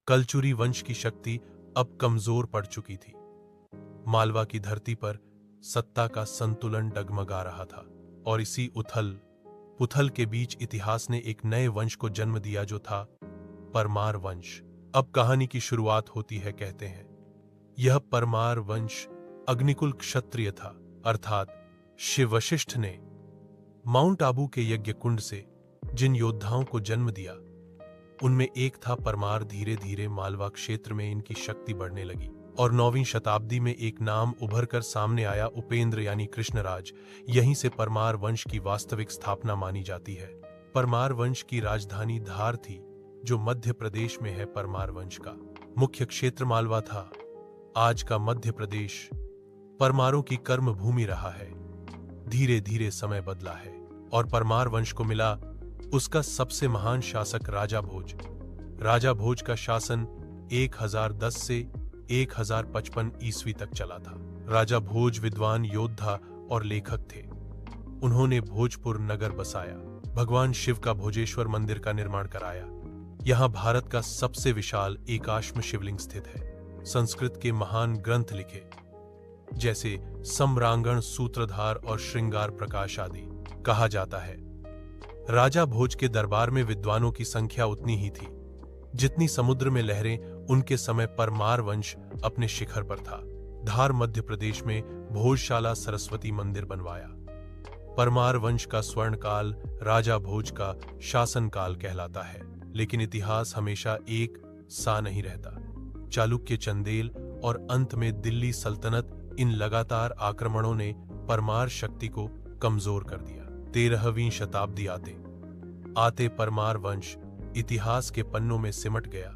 कलचुरी वंश की शक्ति अब कमजोर पड़ चुकी थी। मालवा की धरती पर सत्ता का संतुलन डगमगा रहा था और इसी उथल पुथल के बीच इतिहास ने एक नए वंश को जन्म दिया जो था परमार वंश। अब कहानी की शुरुआत होती है। कहते हैं यह परमार वंश अग्निकुल क्षत्रिय था, अर्थात शिव वशिष्ठ ने माउंट आबू के यज्ञ कुंड से जिन योद्धाओं को जन्म दिया उनमें एक था परमार। धीरे धीरे मालवा क्षेत्र में इनकी शक्ति बढ़ने लगी और 9वीं शताब्दी में एक नाम उभर कर सामने आया, उपेंद्र यानी कृष्णराज। यहीं से परमार वंश की वास्तविक स्थापना मानी जाती है। परमार वंश की राजधानी धार थी जो मध्य प्रदेश में है। परमार वंश का मुख्य क्षेत्र मालवा था। आज का मध्य प्रदेश परमारों की कर्म भूमि रहा है। धीरे धीरे समय बदला है और परमार वंश को मिला उसका सबसे महान शासक राजा भोज। राजा भोज का शासन 1010 से 1055 ईस्वी तक चला था। राजा भोज विद्वान योद्धा और लेखक थे। उन्होंने भोजपुर नगर बसाया, भगवान शिव का भोजेश्वर मंदिर का निर्माण कराया। यहां भारत का सबसे विशाल एकाश्म शिवलिंग स्थित है। संस्कृत के महान ग्रंथ लिखे जैसे सम्रांगण, सूत्रधार और श्रृंगार प्रकाश आदि। कहा जाता है राजा भोज के दरबार में विद्वानों की संख्या उतनी ही थी जितनी समुद्र में लहरें। उनके समय परमार वंश अपने शिखर पर था। धार मध्य प्रदेश में भोजशाला सरस्वती मंदिर बनवाया। परमार वंश का स्वर्ण काल राजा भोज का शासन काल कहलाता है। लेकिन इतिहास हमेशा एक सा नहीं रहता। चालुक्य, चंदेल और अंत में दिल्ली सल्तनत, इन लगातार आक्रमणों ने परमार शक्ति को कमजोर कर दिया। 13वीं शताब्दी आते परमार वंश इतिहास के पन्नों में सिमट गया।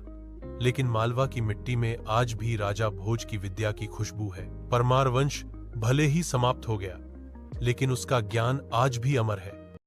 लेकिन मालवा की मिट्टी में आज भी राजा भोज की विद्या की खुशबू है। परमार वंश भले ही समाप्त हो गया, लेकिन उसका ज्ञान आज भी अमर है।